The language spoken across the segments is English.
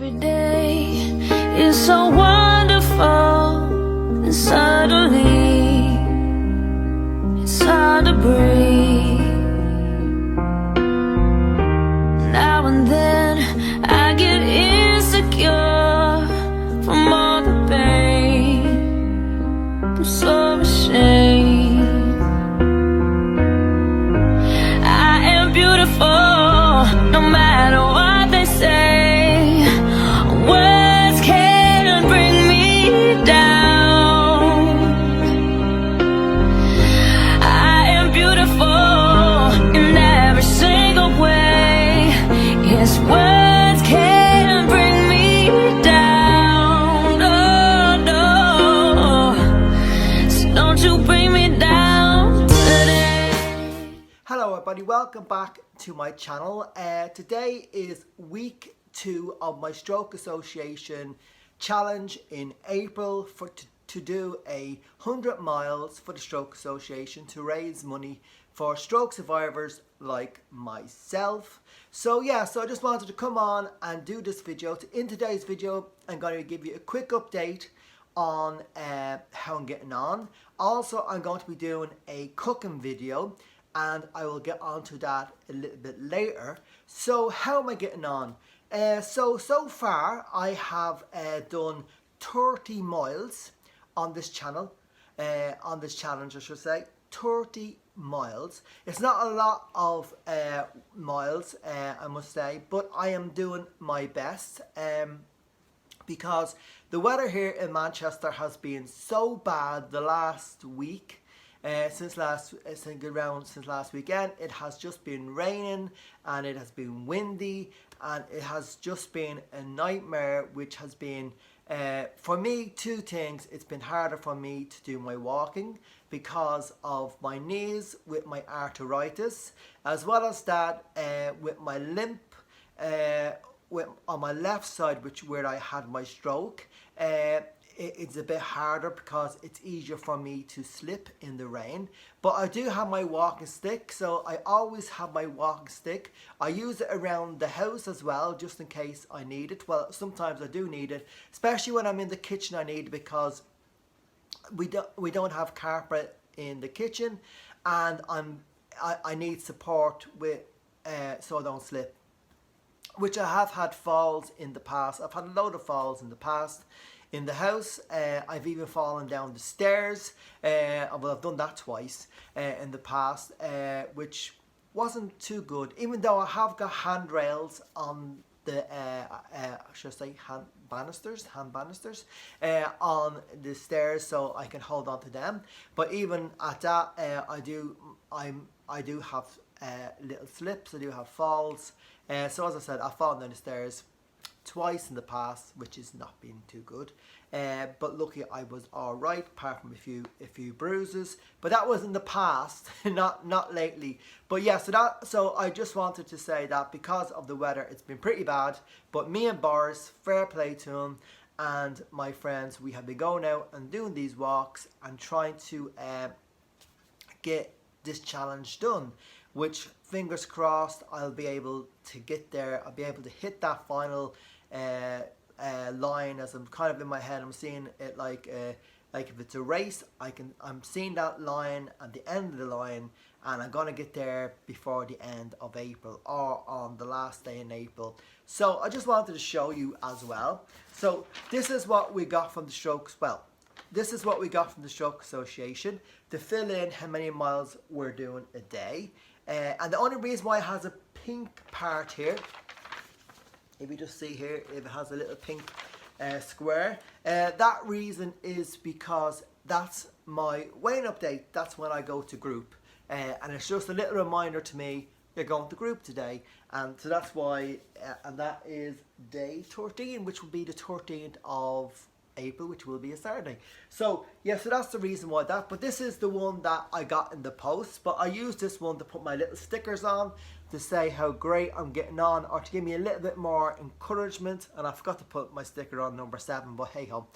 Every day is so wonderful, and suddenly it's hard to breathe. Now and then I get insecure from all the pain. I'm so ashamed. I am beautiful, no matter what they say. Words can't bring me down. I am beautiful in every single way. Yes, words can't bring me down. Oh no, so don't you bring me down today. Hello everybody, welcome back to my channel. Today is week 2 of my Stroke Association challenge in April to do 100 miles for the Stroke Association to raise money for stroke survivors like myself. So I just wanted to come on and do this video. In today's video I'm going to give you a quick update on how I'm getting on. Also, I'm going to be doing a cooking video, and I will get onto that a little bit later. So how am I getting on? So far I have done 30 miles on this channel, on this challenge I should say. 30 miles. It's not a lot of miles, I must say, but I am doing my best. Because the weather here in Manchester has been so bad the last week. Since last weekend, it has just been raining and it has been windy and it has just been a nightmare, which has been for me two things. It's been harder for me to do my walking because of my knees with my arthritis, as well as that with my limp on my left side, where I had my stroke. It's a bit harder because it's easier for me to slip in the rain. But I do have my walking stick, so I always have my walking stick. I use it around the house as well, just in case I need it. Well, sometimes I do need it, especially when I'm in the kitchen. I need it because we don't have carpet in the kitchen, and I need support with so I don't slip. Which I have had falls in the past. I've had a load of falls in the past in the house. I've even fallen down the stairs. Well, I've done that twice in the past, which wasn't too good. Even though I have got handrails on the, should I say hand banisters on the stairs, so I can hold on to them. But even at that, I do have little slips. I do have falls. So as I said, I've fallen down the stairs twice in the past, which has not been too good. But luckily I was all right, apart from a few bruises. But that was in the past, not lately. But yeah, so I just wanted to say that because of the weather, it's been pretty bad. But me and Boris, fair play to him, and my friends, we have been going out and doing these walks and trying to get this challenge done. Which, fingers crossed, I'll be able to get there. I'll be able to hit that final line. As I'm kind of in my head, I'm seeing it like if it's a race, I'm seeing that line at the end of the line, and I'm gonna get there before the end of April or on the last day in April. So I just wanted to show you as well. So this is what we got from the Strokes. Well, this is what we got from the Stroke Association to fill in how many miles we're doing a day. And the only reason why it has a pink part here, if you just see here, if it has a little pink square, that reason is because that's my weighing update. That's when I go to group, and it's just a little reminder to me, you're going to group today. And so that's why, and that is day 13, which will be the 13th of April, which will be a Saturday. So yeah, so that's the reason why that. But this is the one that I got in the post, but I used this one to put my little stickers on to say how great I'm getting on, or to give me a little bit more encouragement. And I forgot to put my sticker on number 7, but hey ho,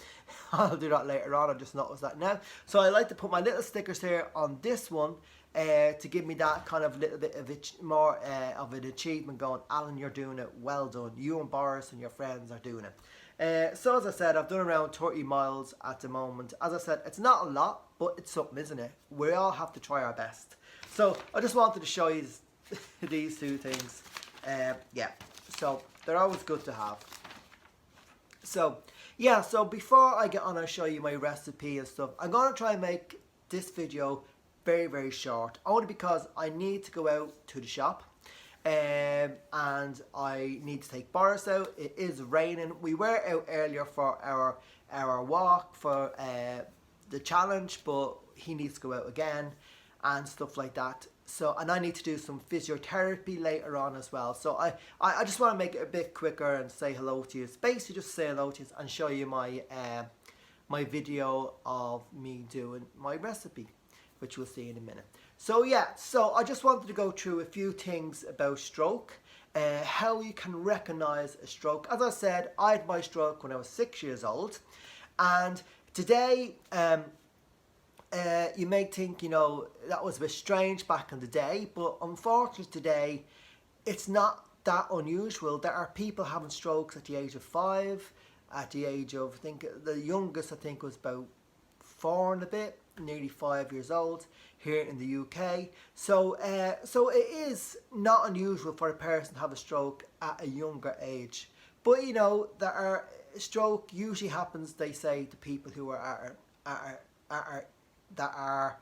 I'll do that later on. I just noticed that now. So I like to put my little stickers here on this one to give me that kind of little bit of more of an achievement, going, Alan, you're doing it, well done. You and Boris and your friends are doing it. So as I said, I've done around 30 miles at the moment. As I said, it's not a lot, but it's something, isn't it? We all have to try our best. So I just wanted to show you these two things. Yeah, so they're always good to have. So yeah, so before I get on and show you my recipe and stuff, I'm going to try and make this video very, very short, only because I need to go out to the shop and I need to take Boris out. It is raining. We were out earlier for our walk for the challenge, but he needs to go out again and stuff like that. So, and I need to do some physiotherapy later on as well. So I just want to make it a bit quicker and say hello to you. It's basically just say hello to you and show you my my video of me doing my recipe, which we'll see in a minute. So yeah, so I just wanted to go through a few things about stroke, how you can recognize a stroke. As I said, I had my stroke when I was 6 years old, and today you may think, you know, that was a bit strange back in the day, but unfortunately today it's not that unusual. There are people having strokes at the age of 5, at the age of, I think the youngest I think was about 4 and a bit, nearly 5 years old here in the UK. So so it is not unusual for a person to have a stroke at a younger age. But you know, stroke usually happens, they say, to people who are that are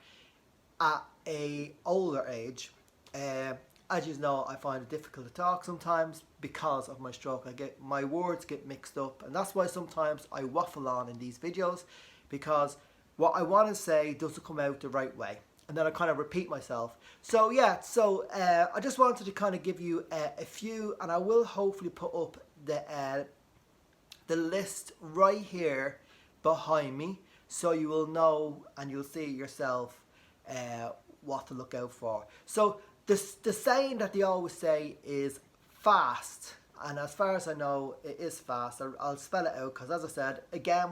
at a older age. As you know, I find it difficult to talk sometimes because of my stroke. My words get mixed up, and that's why sometimes I waffle on in these videos, because what I want to say doesn't come out the right way, and then I kind of repeat myself. So yeah, so I just wanted to kind of give you a few, and I will hopefully put up the list right here behind me, so you will know and you'll see yourself what to look out for. So the saying that they always say is fast, and as far as I know, it is fast. I'll spell it out, because as I said,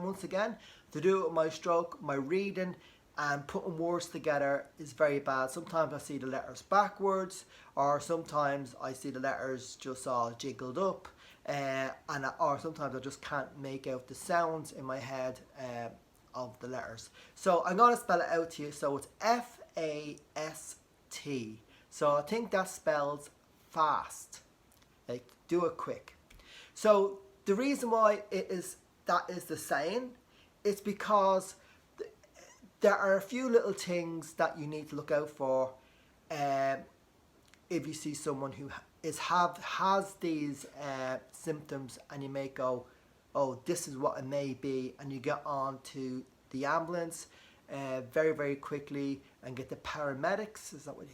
once again, to do it with my stroke, my reading and putting words together is very bad. Sometimes I see the letters backwards, or sometimes I see the letters just all jiggled up, or sometimes I just can't make out the sounds in my head of the letters. So I'm going to spell it out to you. So it's F-A-S-T. So I think that spells fast, like do it quick. So the reason why that is the saying, it's because there are a few little things that you need to look out for if you see someone who has these symptoms, and you may go, oh, this is what it may be, and you get on to the ambulance very, very quickly and get the paramedics, is that what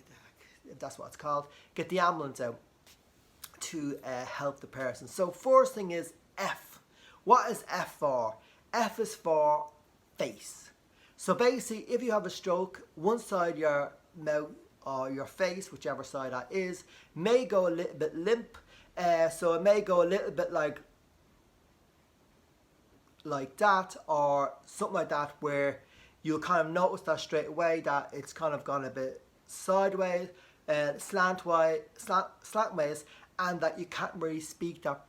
that's what it's called, get the ambulance out to help the person. So first thing is F. What is F for? F is for face. So basically, if you have a stroke, one side of your mouth or your face, whichever side that is, may go a little bit limp. So it may go a little bit like that, or something like that, where you'll kind of notice that straight away that it's kind of gone a bit sideways, slantways, and that you can't really speak that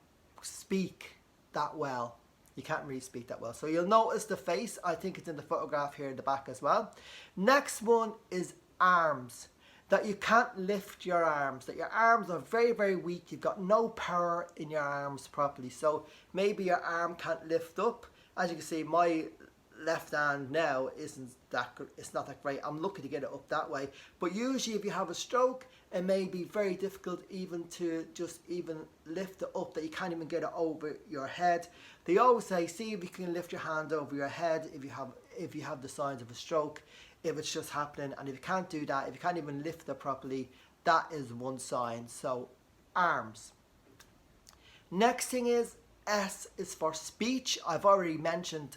well. You can't really speak that well. So you'll notice the face. I think it's in the photograph here in the back as well. Next one is arms. That you can't lift your arms. That your arms are very, very weak. You've got no power in your arms properly. So maybe your arm can't lift up. As you can see, my left hand now isn't that good. It's not that great. I'm lucky to get it up that way. But usually if you have a stroke, it may be very difficult even to just even lift it up, that you can't even get it over your head. They always say, see if you can lift your hand over your head if you have the signs of a stroke, if it's just happening. And if you can't do that, if you can't even lift it properly, that is one sign. So arms. Next thing is S is for speech. I've already mentioned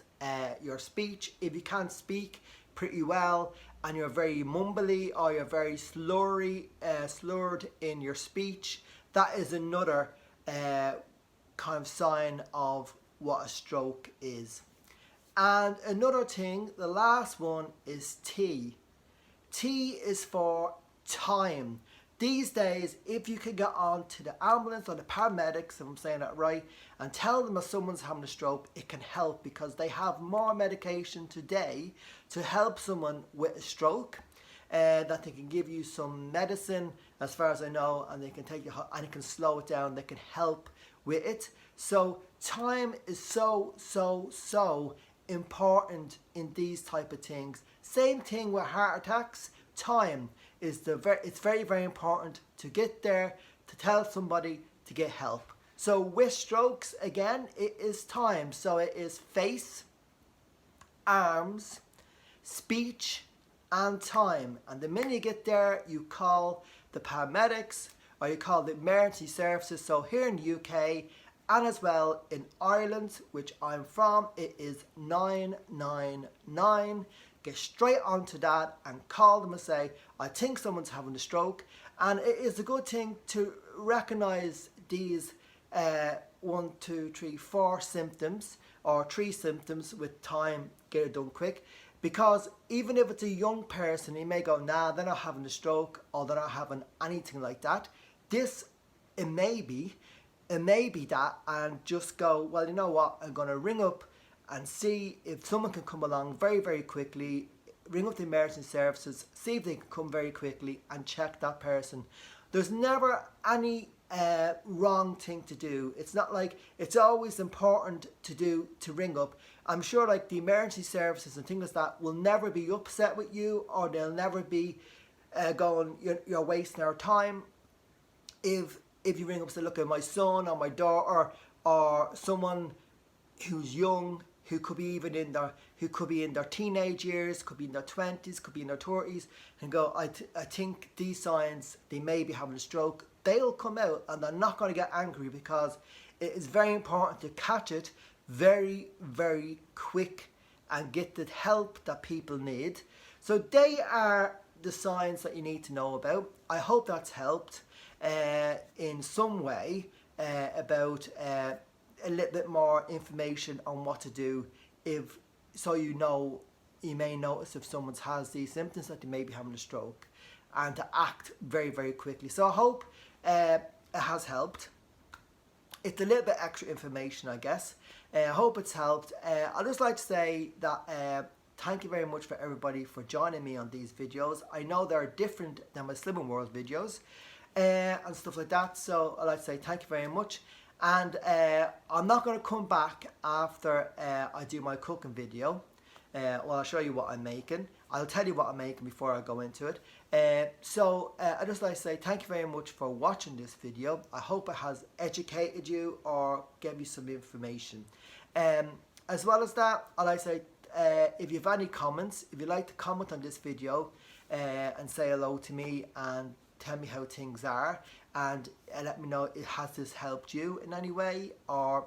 your speech. If you can't speak pretty well, and you're very mumbly or you're very slurred in your speech, that is another kind of sign of what a stroke is. And another thing, the last one is T. T is for time. These days, if you could get on to the ambulance or the paramedics, if I'm saying that right, and tell them that someone's having a stroke, it can help because they have more medication today to help someone with a stroke. That they can give you some medicine, as far as I know, and they can take you and it can slow it down. They can help with it. So time is so important in these type of things. Same thing with heart attacks. Time is it's very important to get there, to tell somebody to get help. So with strokes, again, it is time. So it is face, arms, speech, and time. And the minute you get there, you call the paramedics or you call the emergency services. So here in the UK and as well in Ireland, which I'm from, it is 999. Get straight onto that and call them and say, I think someone's having a stroke. And it is a good thing to recognize these 1, 2, 3, 4 symptoms or 3 symptoms with time, get it done quick. Because even if it's a young person, he may go, nah, they're not having a stroke or they're not having anything like that. It may be that, and just go, well, you know what, I'm going to ring up and see if someone can come along very quickly, ring up the emergency services, see if they can come very quickly and check that person. There's never any wrong thing to do. It's not like, it's always important to ring up. I'm sure like the emergency services and things like that will never be upset with you, or they'll never be going, you're wasting our time. If you ring up and say, look, at my son or my daughter or someone who's young, who could be in their teenage years, could be in their 20s, could be in their 30s, and go, I think these signs, they may be having a stroke. They'll come out and they're not going to get angry, because it is very important to catch it very quick and get the help that people need. So they are the signs that you need to know about. I hope that's helped in some way about a little bit more information on what to do, you may notice if someone has these symptoms that they may be having a stroke, and to act very quickly. So I hope it has helped. It's a little bit extra information, I guess. I hope it's helped. I'd just like to say that thank you very much for everybody for joining me on these videos. I know they're different than my Slimming World videos and stuff like that, so I'd like to say thank you very much. And I'm not going to come back after I do my cooking video. Well, I'll show you what I'm making. I'll tell you what I'm making before I go into it. So I'd just like to say thank you very much for watching this video. I hope it has educated you or gave you some information. As well as that, I'd like to say if you have any comments, if you'd like to comment on this video and say hello to me and tell me how things are, and let me know, has this helped you in any way, or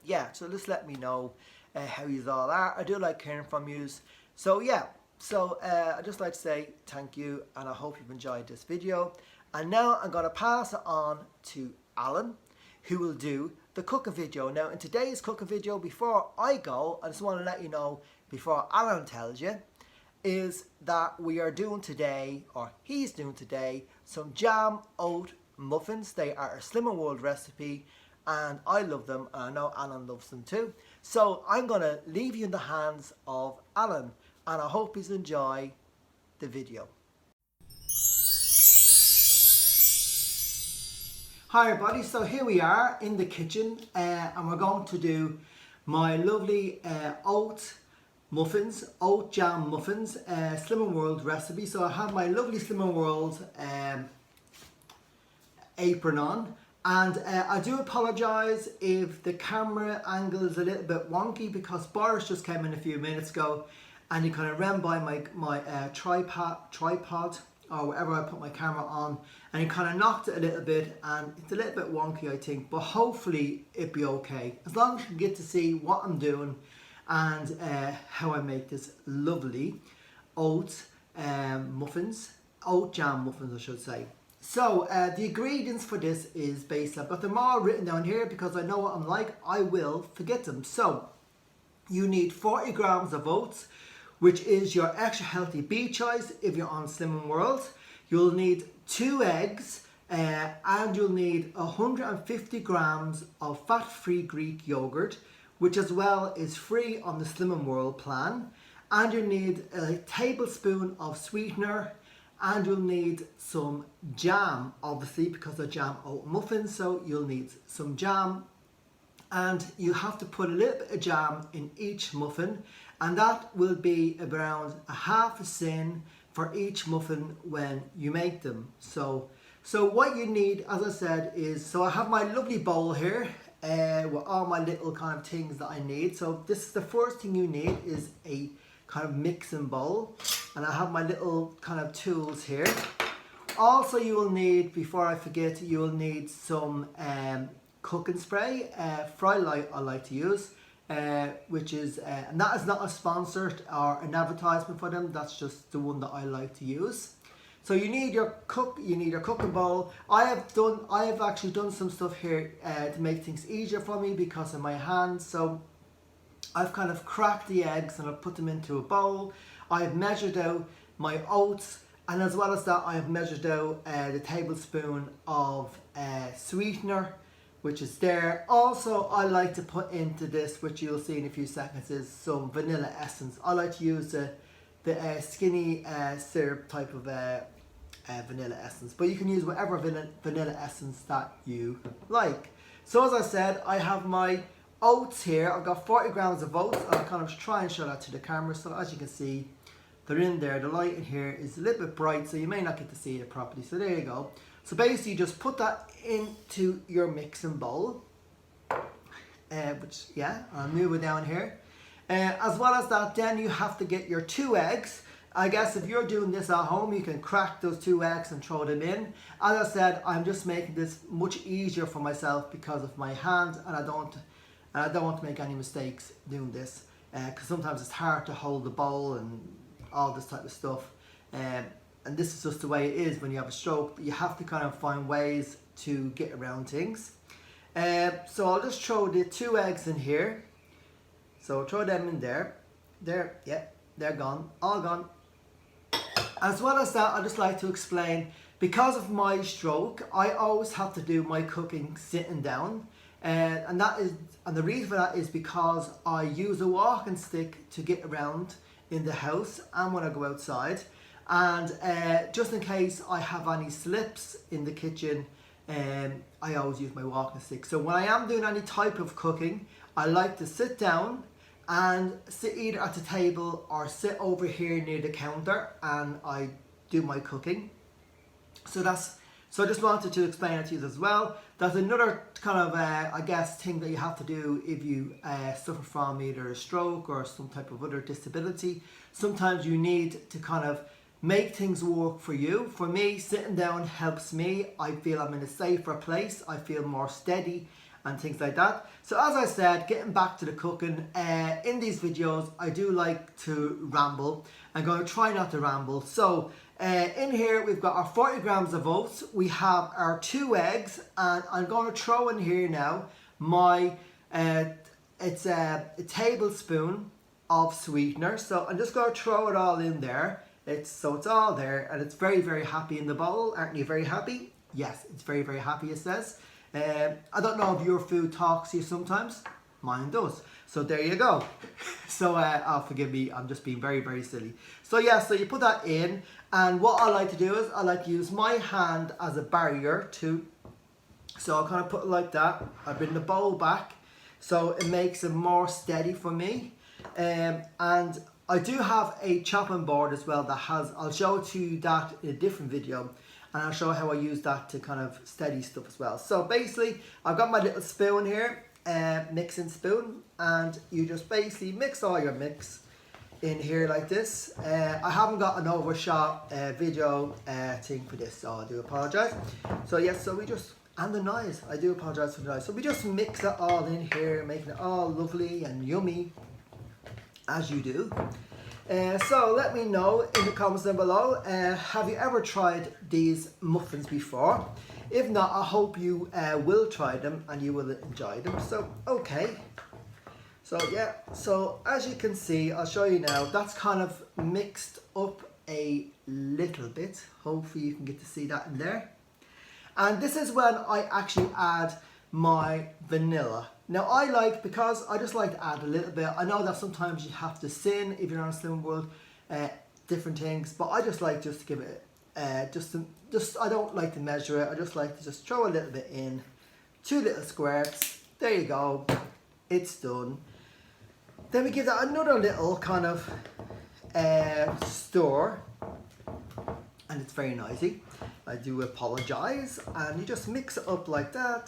yeah, so just let me know how you all are. I do like hearing from you. So yeah, so I'd just like to say thank you, and I hope you've enjoyed this video. And now I'm going to pass it on to Alan, who will do the cooking video. Now in today's cooking video, before I go, I just want to let you know, before Alan tells you, is that we are doing today, or he's doing today, some jam oat muffins. They are a Slimming World recipe, and I love them, and I know Alan loves them too. So I'm going to leave you in the hands of Alan, and I hope you enjoy the video. Hi everybody, so here we are in the kitchen, and we're going to do my lovely oat jam muffins, Slimming World recipe. So I have my lovely Slimming World apron on, and I do apologise if the camera angle is a little bit wonky, because Boris just came in a few minutes ago and he kind of ran by my tripod or wherever I put my camera on, and he kind of knocked it a little bit, and it's a little bit wonky, I think, but hopefully it'll be okay, as long as you can get to see what I'm doing and how I make this lovely oat muffins, oat jam muffins I should say. So the ingredients for this is basically, I've got them all written down here because I know what I'm like, I will forget them. So you need 40 grams of oats, which is your extra healthy beet choice if you're on Slimming World. You'll need 2 eggs and you'll need 150 grams of fat-free Greek yogurt, which as well is free on the Slimming World plan. And you need a tablespoon of sweetener, and you'll need some jam, obviously because they're jam oat muffins, so you'll need some jam. And you have to put a little bit of jam in each muffin, and that will be around a half a cent for each muffin when you make them. So what you need, as I said, is, so I have my lovely bowl here with all my little kind of things that I need. So this is the first thing you need, is a kind of mixing bowl, and I have my little kind of tools here. Also you will need, before I forget, you will need some cooking spray, Fry Light I like to use, which is, and that is not a sponsored or an advertisement for them, that's just the one that I like to use. So you need your cooking bowl. I have actually done some stuff here to make things easier for me because of my hands. So I've kind of cracked the eggs and I've put them into a bowl. I have measured out my oats, and as well as that I have measured out the tablespoon of sweetener, which is there. Also I like to put into this, which you'll see in a few seconds, is some vanilla essence. I like to use the skinny syrup type of vanilla essence, but you can use whatever vanilla essence that you like. So as I said, I have my oats here. I've got 40 grams of oats. I'll kind of try and show that to the camera. So as you can see, they're in there. The light in here is a little bit bright, so you may not get to see it properly. So there you go. So basically, just put that into your mixing bowl, which, yeah, I'll move it down here. As well as that, then you have to get your 2 eggs. I guess if you're doing this at home, you can crack those 2 eggs and throw them in. As I said, I'm just making this much easier for myself because of my hands, and I don't want to make any mistakes doing this, because sometimes it's hard to hold the bowl and all this type of stuff. And this is just the way it is when you have a stroke. You have to kind of find ways to get around things. So I'll just throw the 2 eggs in here. So throw them in there. There, yeah, they're gone, all gone. As well as that, I'd just like to explain, because of my stroke, I always have to do my cooking sitting down. And the reason for that is because I use a walking stick to get around in the house and when I go outside. And just in case I have any slips in the kitchen, I always use my walking stick. So when I am doing any type of cooking, I like to sit down and sit either at the table or sit over here near the counter, and I do my cooking. So I just wanted to explain it to you as well. That's another kind of, I guess, thing that you have to do if you suffer from either a stroke or some type of other disability. Sometimes you need to kind of make things work for you. For me, sitting down helps me. I feel I'm in a safer place. I feel more steady and things like that. So as I said, getting back to the cooking, in these videos I do like to ramble. I'm going to try not to ramble. So in here we've got our 40 grams of oats, we have our 2 eggs, and I'm going to throw in here now my it's a tablespoon of sweetener. So I'm just going to throw it all in there. So it's all there, and it's very, very happy in the bowl. Aren't you very happy? Yes, it's very, very happy, it says. I don't know if your food talks to you sometimes. Mine does. So there you go. So forgive me, I'm just being very, very silly. So yeah, so you put that in, and what I like to do is I like to use my hand as a barrier too. So I'll kind of put it like that. I bring the bowl back so it makes it more steady for me. And I do have a chopping board as well that has, I'll show it to you that in a different video, and I'll show how I use that to kind of steady stuff as well. So basically, I've got my little spoon here, mixing spoon, and you just basically mix all your mix in here like this. I haven't got an overshot video thing for this, so I do apologise. So yes, so we just, and the noise, I do apologise for the noise. So we just mix it all in here, making it all lovely and yummy, as you do. So let me know in the comments down below, have you ever tried these muffins before? If not, I hope you will try them and you will enjoy them. So, okay. So yeah, so as you can see, I'll show you now, that's kind of mixed up a little bit. Hopefully you can get to see that in there. And this is when I actually add my vanilla. Now because I just like to add a little bit. I know that sometimes you have to sin if you're on Slimming World, different things, but I just like just to give it, I don't like to measure it. I just like to just throw a little bit in, 2 little squirts. There you go, it's done. Then we give that another little kind of stir, and it's very noisy. I do apologise, and you just mix it up like that.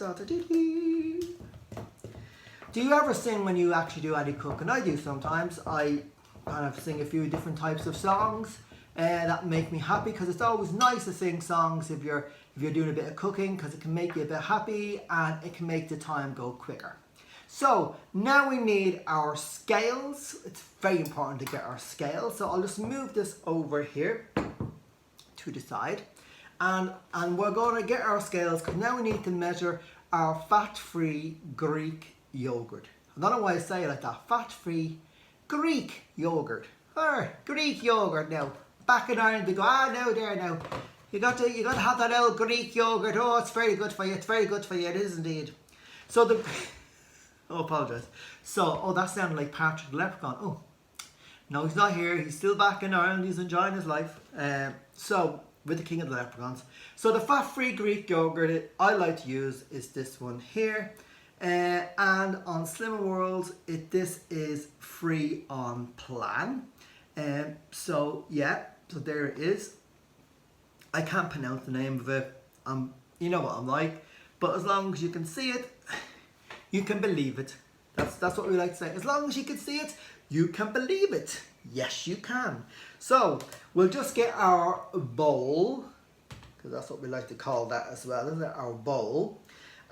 Do you ever sing when you actually do any cooking? I do sometimes. I kind of sing a few different types of songs that make me happy, because it's always nice to sing songs if you're doing a bit of cooking, because it can make you a bit happy and it can make the time go quicker. So now we need our scales. It's very important to get our scales. So I'll just move this over here to the side, and we're going to get our scales, because now we need to measure our fat-free Greek yogurt. I don't know why I say it like that. Fat-free Greek yogurt. Or Greek yogurt now. Back in Ireland they go, no there now. You got to have that old Greek yogurt. Oh, it's very good for you. It's very good for you. It is indeed. So the oh, apologise. So, that sounded like Patrick the Leprechaun. Oh, no, he's not here. He's still back in Ireland. He's enjoying his life. So, with the king of the leprechauns. So the fat-free Greek yogurt I like to use is this one here. And on Slimming World, this is free on plan. So yeah, so there it is. I can't pronounce the name of it. You know what I'm like. But as long as you can see it, you can believe it. That's what we like to say. As long as you can see it, you can believe it. Yes, you can. So we'll just get our bowl, because that's what we like to call that as well, isn't it? Our bowl.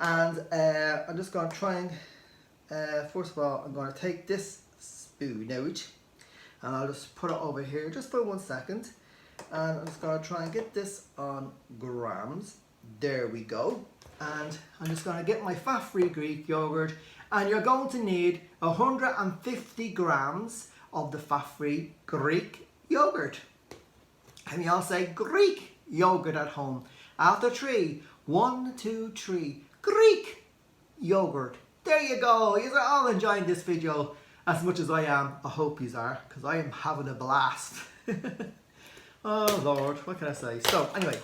And I'm just going to try and, first of all, I'm going to take this spoon out, and I'll just put it over here just for 1 second. And I'm just going to try and get this on grams. There we go. And I'm just going to get my fat-free Greek yogurt, and you're going to need 150 grams of the fat-free Greek yogurt. And you all say Greek yogurt at home. After 3, 1, 2, 3, Greek yogurt. There you go. You are all enjoying this video as much as I am. I hope you are, because I am having a blast. Oh Lord, what can I say? So anyway,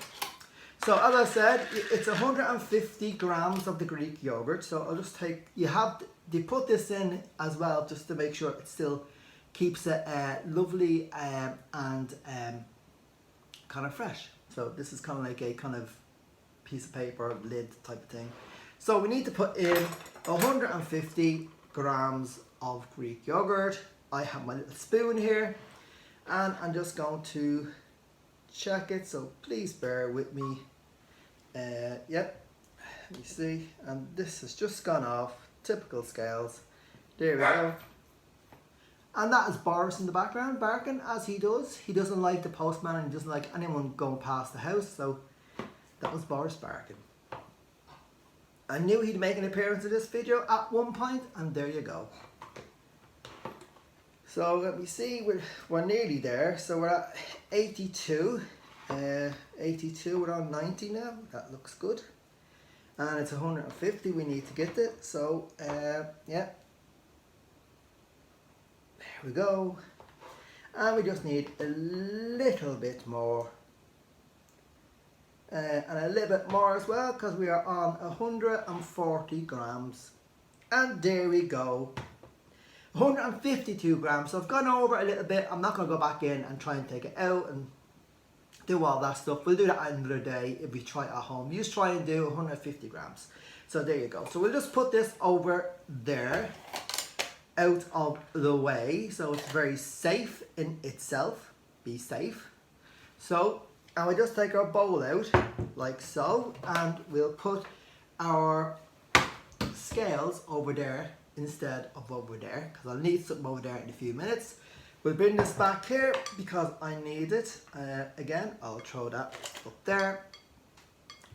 so as I said, it's 150 grams of the Greek yogurt. So I'll just take, they put this in as well just to make sure it still keeps it lovely and kind of fresh. So this is kind of like a kind of piece of paper lid type of thing. So we need to put in 150 grams of Greek yogurt. I have my little spoon here, and I'm just going to check it, so please bear with me. Yep, you see, and this has just gone off. Typical scales. There we go. And that is Boris in the background barking as he does. He doesn't like the postman, and he doesn't like anyone going past the house, so that was Boris barking. I knew he'd make an appearance in this video at one point, and there you go. So let me see, we're nearly there. So we're at 82. 82, we're on 90 now. That looks good. And it's 150 we need to get it. So yeah. There we go. And we just need a little bit more. And a little bit more as well, because we are on 140 grams. And there we go. 152 grams. So I've gone over a little bit. I'm not going to go back in and try and take it out and do all that stuff. We'll do that another day if we try it at home. You just try and do 150 grams. So there you go. So we'll just put this over there, out of the way, so it's very safe in itself. Be safe. So, and we just take our bowl out like so, and we'll put our scales over there instead of over there, because I'll need something over there in a few minutes. We'll bring this back here because I need it. Again, I'll throw that up there.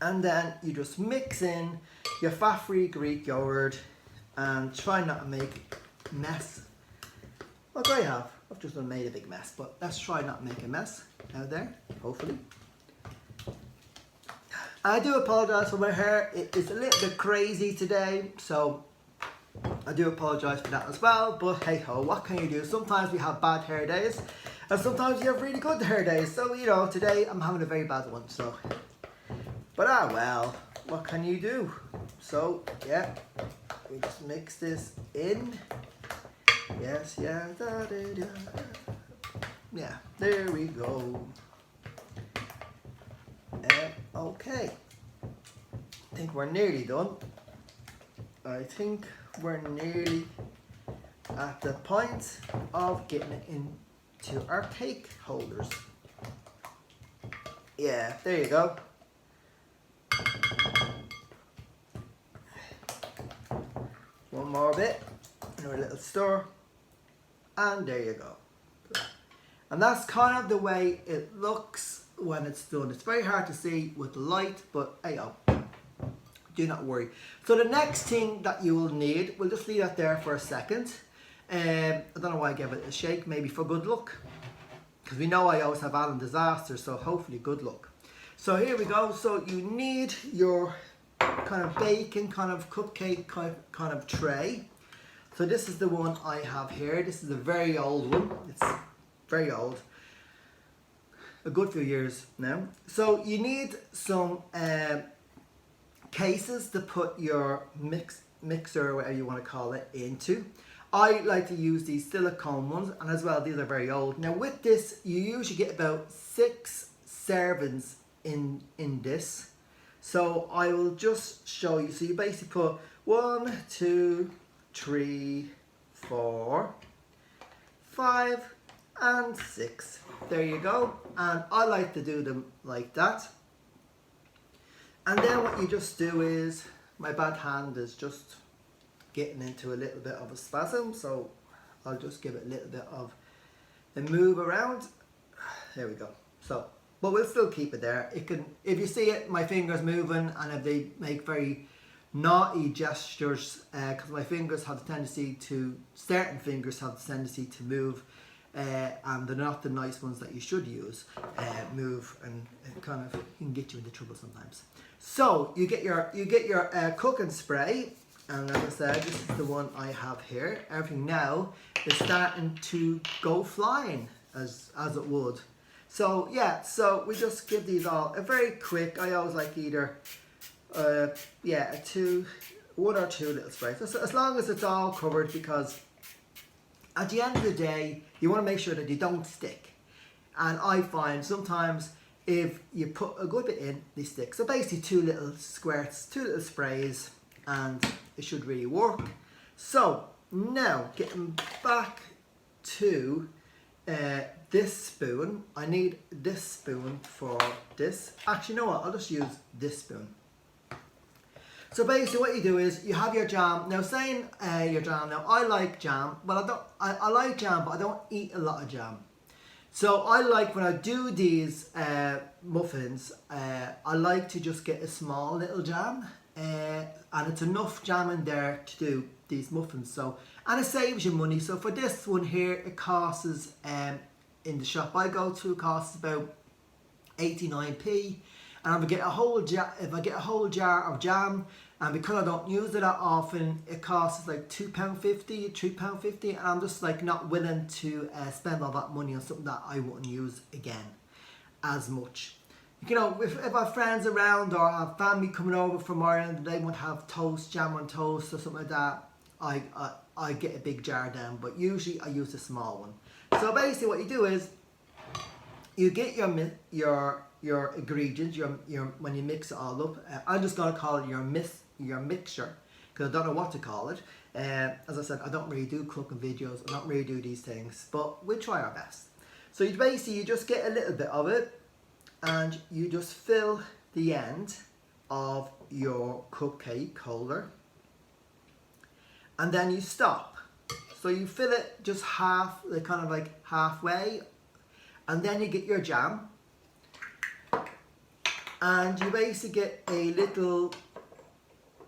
And then you just mix in your fat-free Greek yogurt and try not to make a mess. Like I have. I've just made a big mess, but let's try not to make a mess out there, hopefully. I do apologise for my hair. It is a little bit crazy today, so I do apologise for that as well. But hey ho, what can you do? Sometimes we have bad hair days, and sometimes you have really good hair days. So, you know, today I'm having a very bad one, so. But well, what can you do? So, yeah, we just mix this in. Yes, yeah, da, da, da. Yeah, there we go. Okay, I think we're nearly done. I think we're nearly at the point of getting it into our cake holders. Yeah, there you go. One more bit, and a little stir, and there you go. And that's kind of the way it looks when it's done. It's very hard to see with the light, but hey, do not worry. So the next thing that you will need, we'll just leave that there for a second. I don't know why I gave it a shake, maybe for good luck, because we know I always have Alan disasters, so hopefully good luck. So here we go. So you need your kind of baking, kind of cupcake kind of tray. So this is the one I have here. This is a very old one. It's very old. A good few years now. So you need some cases to put your mixer, whatever you want to call it, into. I like to use these silicone ones, and as well, these are very old. Now with this, you usually get about 6 servings in this. So I will just show you. So you basically put 1, 2, 3, 4, 5, and 6. There you go. And I like to do them like that. And then what you just do is, my bad hand is just getting into a little bit of a spasm, so I'll just give it a little bit of a move around. There we go. So, but we'll still keep it there. It can, if you see it, my fingers moving, and if they make very naughty gestures, because my fingers have the tendency to, certain fingers have the tendency to move, and they're not the nice ones that you should use, move, and it kind of can get you into trouble sometimes. So you get your cooking spray, and as I said, this is the one I have here. Everything now is starting to go flying as it would. So yeah, so we just give these all a very quick. I always like either one or two little sprays, as long as it's all covered, because at the end of the day, you want to make sure that they don't stick. And I find sometimes if you put a good bit in, they stick. So basically 2 little squirts, 2 little sprays, and it should really work. So now getting back to this spoon. I need this spoon for this. Actually, you know what? I'll just use this spoon. So basically what you do is you have your jam. Now saying your jam, now I like jam, but I like jam, but I don't eat a lot of jam. So I like, when I do these muffins, I like to just get a small little jam, and it's enough jam in there to do these muffins. So, and it saves you money. So for this one here, it costs, in the shop I go to, it costs about 89p. And if I get a whole jar of jam, and because I don't use it that often, it costs like £2.50, £3.50, and I'm just like not willing to spend all that money on something that I wouldn't use again as much. You know, if I have friends around or I have family coming over from Ireland and they want to have toast, jam on toast or something like that, I get a big jar down, but usually I use a small one. So basically what you do is, you get your ingredients, when you mix it all up. I'm just gonna call it your mixture, because I don't know what to call it. As I said, I don't really do cooking videos. I don't really do these things, but we'll try our best. So you just get a little bit of it, and you just fill the end of your cupcake holder, and then you stop. So you fill it just half, kind of like halfway, and then you get your jam. And you basically get a little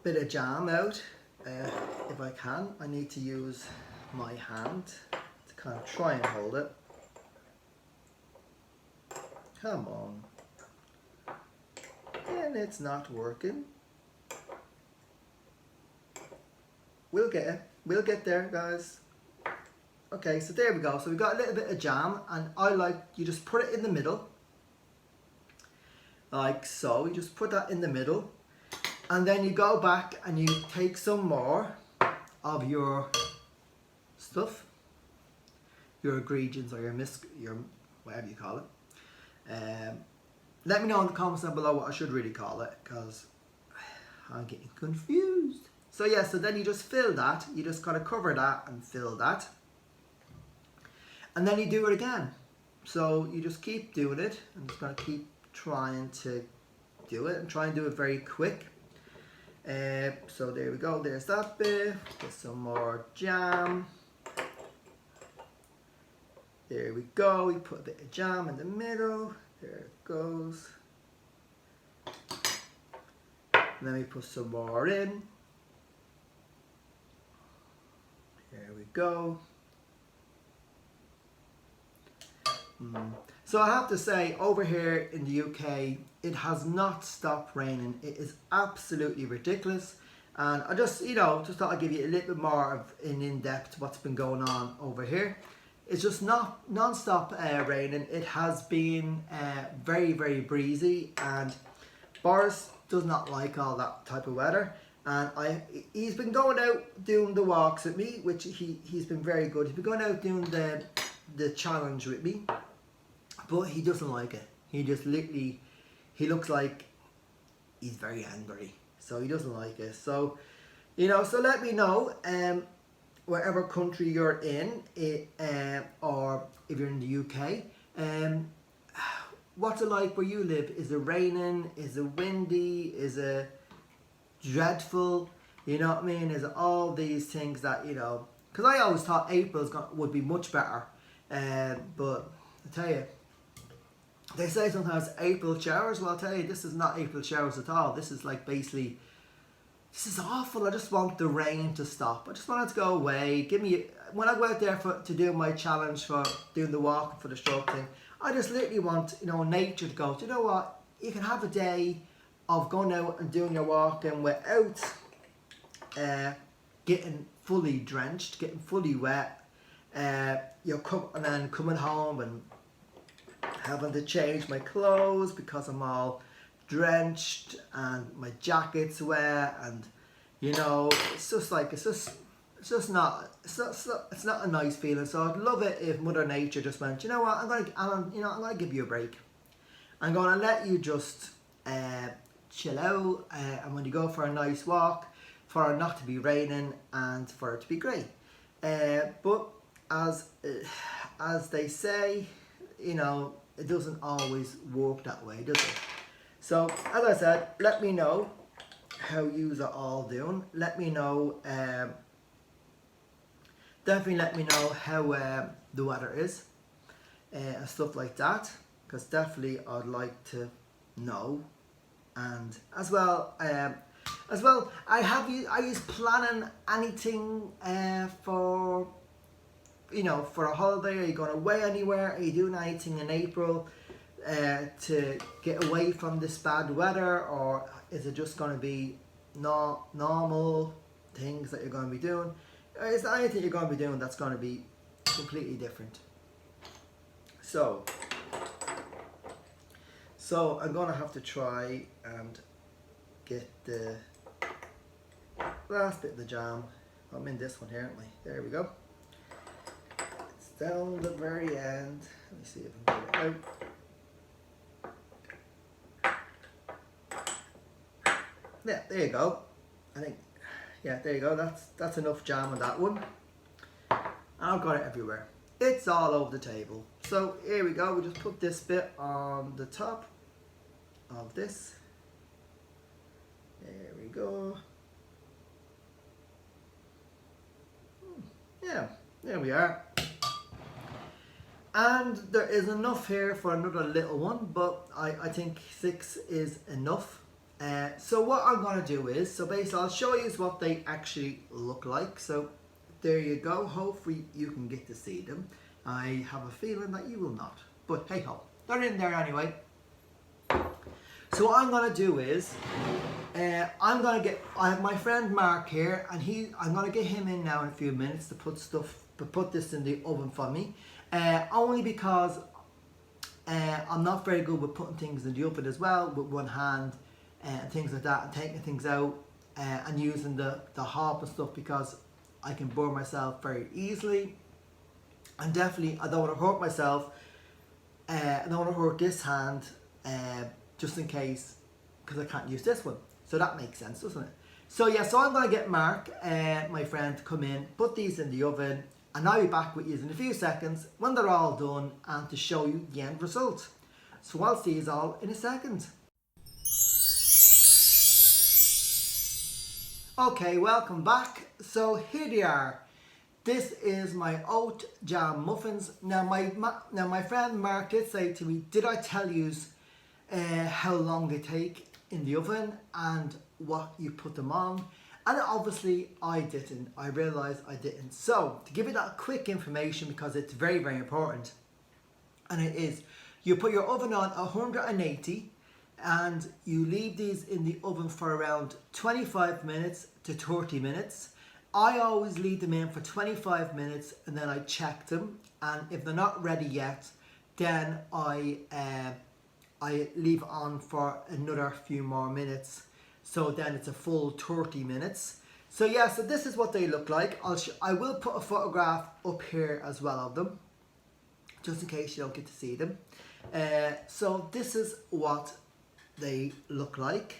bit of jam out. If I can, I need to use my hand to kind of try and hold it. Come on. And it's not working. We'll get it. We'll get there, guys. Okay, so there we go. So we got a little bit of jam, and I like, you just put it in the middle. Like so. You just put that in the middle. And then you go back and you take some more of your stuff. Your ingredients, or your whatever you call it. Let me know in the comments down below what I should really call it, because I'm getting confused. So yeah, so then you just fill that, you just kind of cover that and fill that. And then you do it again. So you just keep doing it. I'm just going to keep trying to do it and try and do it very quick. So there we go, there's that bit. Get some more jam. There we go, we put a bit of jam in the middle. There it goes. And then we put some more in. There we go. So I have to say, over here in the UK, it has not stopped raining. It is absolutely ridiculous. And I just, just thought I'd give you a little bit more of an in-depth what's been going on over here. It's just not non-stop raining. It has been very, very breezy, and Boris does not like all that type of weather. And he's been going out doing the walks with me, which he's been very good. He's been going out doing the challenge with me, but he doesn't like it. He just literally, he looks like he's very angry, so he doesn't like it. So, so let me know, wherever country you're in, or if you're in the UK, what's it like where you live? Is it raining? Is it windy? Is it dreadful? You know what I mean? Is it all these things that, because I always thought April would be much better, but I tell you, they say sometimes April showers. Well, I'll tell you, this is not April showers at all. This is like basically, this is awful. I just want the rain to stop. I just want it to go away. When I go out there to do my challenge for doing the walk for the stroke thing, I just literally want, nature to go, do you know what? You can have a day of going out and doing your walking without getting fully drenched, getting fully wet. And then coming home and having to change my clothes because I'm all drenched and my jacket's wet, and it's just not a nice feeling. So I'd love it if Mother Nature just went, you know what, I'm gonna give you a break. I'm gonna let you just chill out, and when you go for a nice walk, for it not to be raining and for it to be great. But as they say, it doesn't always work that way, does it? So, as I said, let me know how yous are all doing. Let me know, definitely let me know how the weather is, and stuff like that, because definitely I'd like to know. And as well, are you planning anything for for a holiday? Are you going away anywhere? Are you doing anything in April to get away from this bad weather, or is it just going to be normal things that you're going to be doing? Or is there anything you're going to be doing that's going to be completely different? So I'm going to have to try and get the last bit of the jam. I'm in this one here, aren't we? There we go. It's down the very end. Let me see if I can get it out. Yeah, there you go. I think, yeah, there you go. That's enough jam on that one. And I've got it everywhere. It's all over the table. So here we go. We just put this bit on the top of this. There we go. Yeah, there we are. And there is enough here for another little one, but I think 6 is enough. So what I'm going to do is, so basically I'll show you what they actually look like. So there you go, hopefully you can get to see them. I have a feeling that you will not, but hey ho, they're in there anyway. So what I'm going to do is, I have my friend Mark here, and I'm going to get him in now in a few minutes to put this in the oven for me. Only because I'm not very good with putting things in the oven as well with one hand and things like that, and taking things out and using the hob and stuff, because I can burn myself very easily, and definitely I don't want to hurt myself. I don't want to hurt this hand just in case, because I can't use this one. So that makes sense, doesn't it? So yeah, so I'm going to get Mark, my friend, to come in, put these in the oven, and I'll be back with you in a few seconds when they're all done and to show you the end result. So I'll see you all in a second. Okay, welcome back. So here they are. This is my oat jam muffins. Now my friend Mark did say to me, did I tell you how long they take in the oven and what you put them on? And obviously I didn't. I realised I didn't. So to give you that quick information, because it's very, very important, and it is, you put your oven on 180 and you leave these in the oven for around 25 minutes to 30 minutes. I always leave them in for 25 minutes and then I check them, and if they're not ready yet, then I leave on for another few more minutes. So then it's a full 30 minutes. So yeah, so this is what they look like. I will put a photograph up here as well of them, just in case you don't get to see them. So this is what they look like.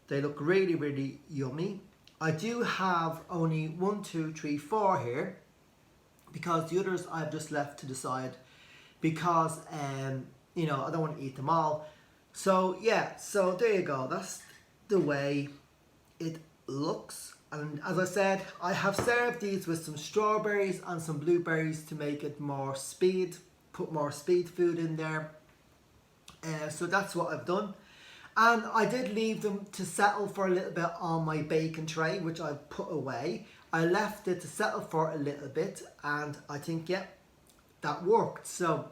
They look really, really yummy. I do have only 1, 2, 3, 4 here, because the others I've just left to the side, because you know, I don't want to eat them all. So yeah, so there you go. That's the way it looks. And as I said, I have served these with some strawberries and some blueberries to make it more speed, put more speed food in there. So that's what I've done. And I did leave them to settle for a little bit on my baking tray, which I put away. I left it to settle for a little bit, and I think, yeah, that worked. So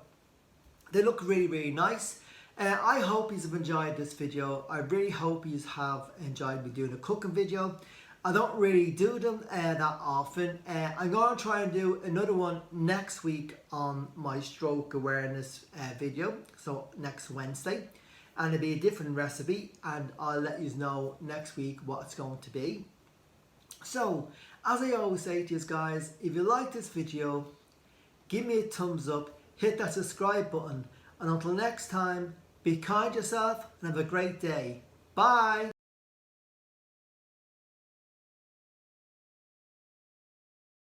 they look really, really nice. I hope you've enjoyed this video. I really hope you have enjoyed me doing a cooking video. I don't really do them that often. I'm going to try and do another one next week on my stroke awareness video, so next Wednesday. And it'll be a different recipe, and I'll let you know next week what it's going to be. So, as I always say to you guys, if you like this video, give me a thumbs up, hit that subscribe button, and until next time, be kind to yourself and have a great day. Bye!